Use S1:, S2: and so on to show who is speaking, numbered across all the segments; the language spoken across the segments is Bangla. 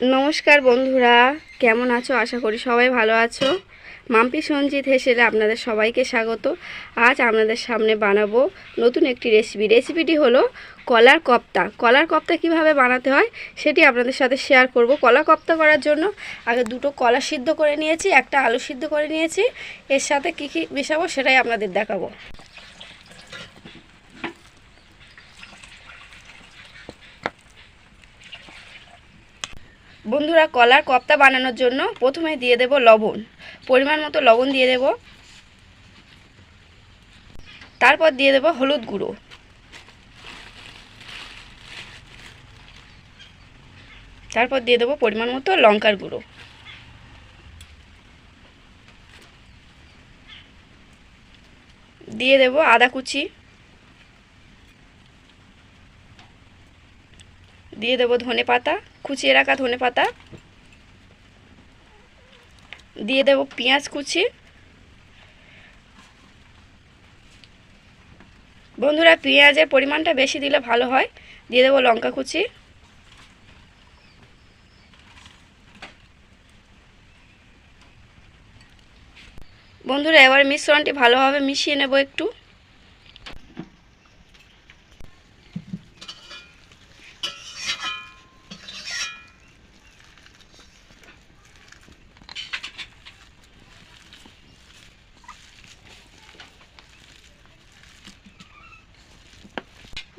S1: নমস্কার বন্ধুরা, কেমন আছো? আশা করি সবাই ভালো আছো। মাম্পি সঞ্জিত হেসেলে আপনাদের সবাইকে স্বাগত। আজ আপনাদের সামনে বানাবো নতুন একটি রেসিপিটি হলো কলার কপ্তা। কলার কপ্তা কিভাবে বানাতে হয় সেটি আপনাদের সাথে শেয়ার করব। কলা কপ্তা করার জন্য আগে দুটো কলা সিদ্ধ করে নিয়েছি, একটা আলু সিদ্ধ করে নিয়েছি। এর সাথে কী কী মেশাবো সেটাই আপনাদের দেখাবো। বন্ধুরা, কলার কপ্তা বানানোর জন্য প্রথমে দিয়ে দেব লবণ, পরিমাণ মতো লবণ দিয়ে দেব। তারপর দিয়ে দেব হলুদ গুঁড়ো, তারপর দিয়ে দেব পরিমাণ মতো লঙ্কার গুঁড়ো, দিয়ে দেব আদা কুচি, দিয়ে দেব ধনে পাতা, কুচিয়ে রাখা ধনে পাতা, দিয়ে দেব পেঁয়াজ কুচি। বন্ধুরা, পেঁয়াজের পরিমাণটা বেশি দিলে ভালো হয়। দিয়ে দেব লঙ্কা কুচি, বন্ধুরা এবার মিশ্রণটি ভালোভাবে মিশিয়ে নেব একটু।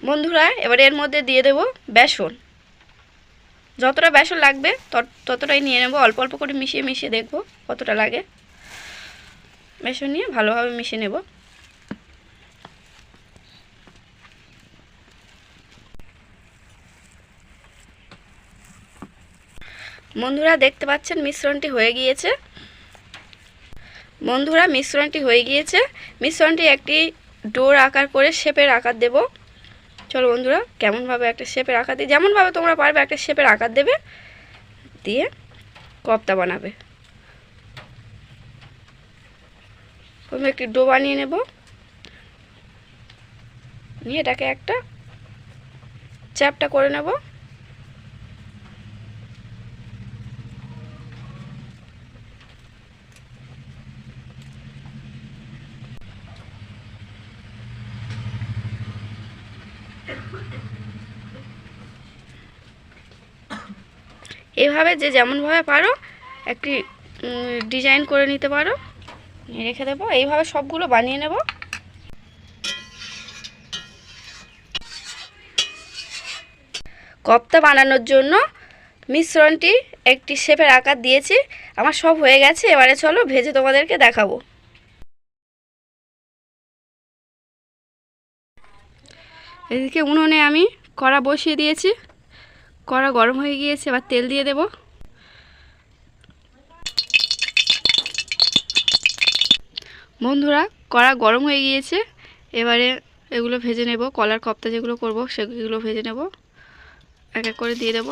S1: বন্ধুরা এবার এর মধ্যে দিয়ে দেব বেসন। যতটা বেসন লাগবে ততটাই নিয়ে নেব। অল্প অল্প করে মিশিয়ে মিশিয়ে দেখব কতটা লাগে। বেসন নিয়ে ভালোভাবে মিশিয়ে নেব। বন্ধুরা দেখতে পাচ্ছেন মিশ্রণটি হয়ে গিয়েছে। মিশ্রণটি একটি ডোর আকার করে শেপের আকার দেব। চলো বন্ধুরা কেমনভাবে একটা শেপের আকার দিই, যেমনভাবে তোমরা পারবে একটা শেপের আকার দেবে, দিয়ে কপ্তা বানাবে। প্রথমে একটি ডো বানিয়ে নেব, নিয়ে এটাকে একটা চ্যাপটা করে নেব। এইভাবে যে যেমনভাবে পারো একটি ডিজাইন করে নিতে পারো, রেখে দেবো। এইভাবে সবগুলো বানিয়ে নেব। কপ্তা বানানোর জন্য মিশ্রণটি একটি শেপের আকার দিয়েছি। আমার সব হয়ে গেছে। এবারে চলো ভেজে তোমাদেরকে দেখাবো। এদিকে উনুনে আমি কড়া বসিয়ে দিয়েছি। কড়া গরম হয়ে গিয়েছে, এবার তেল দিয়ে দেব। বন্ধুরা কড়া গরম হয়ে গিয়েছে, এবারে এগুলো ভেজে নেব। কলার কপ্তা যেগুলো করব সেগুলো ভেজে নেব। এক এক করে দিয়ে দেব।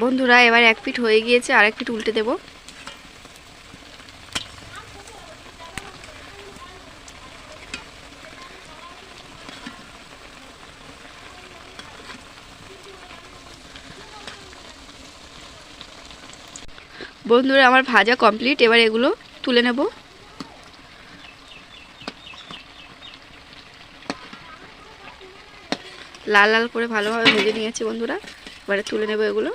S1: বন্ধুরা এবার এক পিঠ হয়ে গিয়েছে, আর এক পিঠ উল্টে দেব। বন্ধুরা আমার ভাজা কমপ্লিট। এবার এগুলো তুলে নেব। লাল লাল করে ভালোভাবে ভেজে নিয়েছি বন্ধুরা। এবারে তুলে নেব এগুলো।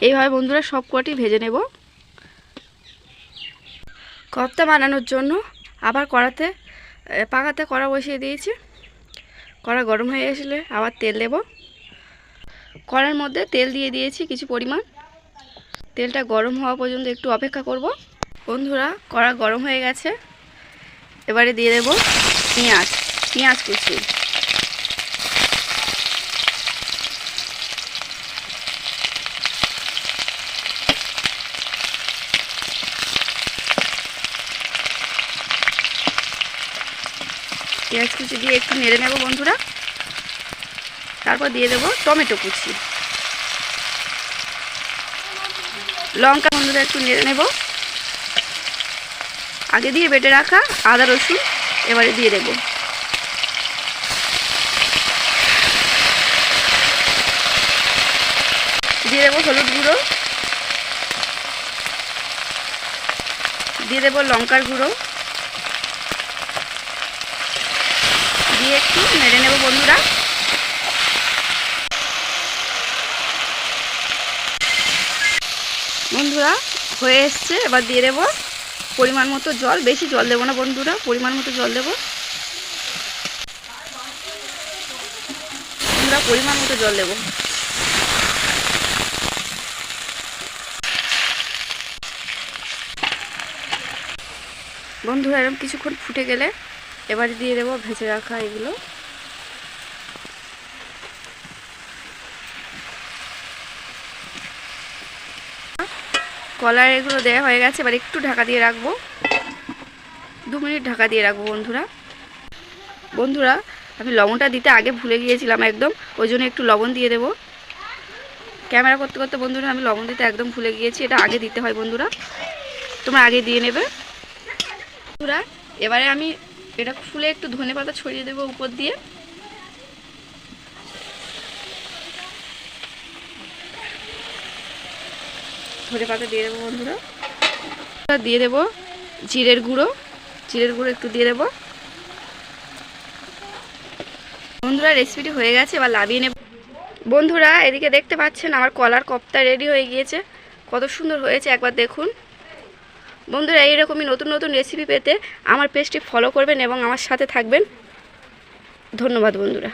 S1: এইভাবে বন্ধুরা সব কটি ভেজে নেব। কপ্তা বানানোর জন্য আবার পাকাতে কড়া বসিয়ে দিয়েছি। কড়া গরম হয়ে আসলে আবার তেল দেব। কড়ার মধ্যে তেল দিয়ে দিয়েছি কিছু পরিমাণ। তেলটা গরম হওয়া পর্যন্ত একটু অপেক্ষা করব। বন্ধুরা, কড়া গরম হয়ে গেছে। এবারে দিয়ে দেব পেঁয়াজ কুচি। পেঁয়াজ কুচি দিয়ে একটু নেড়ে নেব বন্ধুরা। তারপর দিয়ে দেব টমেটো কুচি, লঙ্কা। বন্ধুরা, একটু নেড়ে নেব। আগে দিয়ে বেটে রাখা আদা রসুন এবারে দিয়ে দেব। দিয়ে দেব হলুদ গুঁড়ো, দিয়ে দেব লঙ্কার গুঁড়ো, দিয়ে একটু নেড়ে নেব বন্ধুরা। বন্ধুরা, হয়ে এসছে। এবার দিয়ে দেব পরিমাণ মতো জল। বেশি জল দেবো না বন্ধুরা, পরিমাণ মতো জল দেব। বন্ধুরা, পরিমাণ মতো জল দেব। বন্ধুরা, এরকম কিছুক্ষণ ফুটে গেলে এবারে দিয়ে দেব ভেজে রাখা এগুলো। কলার এগুলো দেওয়া হয়ে গেছে। এবার একটু ঢাকা দিয়ে রাখবো, 2 মিনিট ঢাকা দিয়ে রাখবো বন্ধুরা। আমি লবণটা দিতে আগে ভুলে গিয়েছিলাম একদম, ওই জন্য একটু লবণ দিয়ে দেব। ক্যামেরা করতে করতে বন্ধুরা আমি লবণ দিতে একদম ভুলে গিয়েছি। এটা আগে দিতে হয় বন্ধুরা, তোমরা আগে দিয়ে নেবে বন্ধুরা। এবারে আমি এটা ফুলে একটু ধনেপাতা ছড়িয়ে দেবো উপর দিয়ে। ধনেপাতা দিয়ে দেবো বন্ধুরা। দিয়ে দেবো জিরের গুঁড়ো একটু দিয়ে দেবো বন্ধুরা। রেসিপিটি হয়ে গেছে, এবার নামিয়ে নেব বন্ধুরা। এদিকে দেখতে পাচ্ছেন আমার কলার কোপ্তা রেডি হয়ে গিয়েছে। কত সুন্দর হয়েছে একবার দেখুন বন্ধুরা। এইরকমই নতুন নতুন রেসিপি পেতে আমার পেজটি ফলো করবেন এবং আমার সাথে থাকবেন। ধন্যবাদ বন্ধুরা।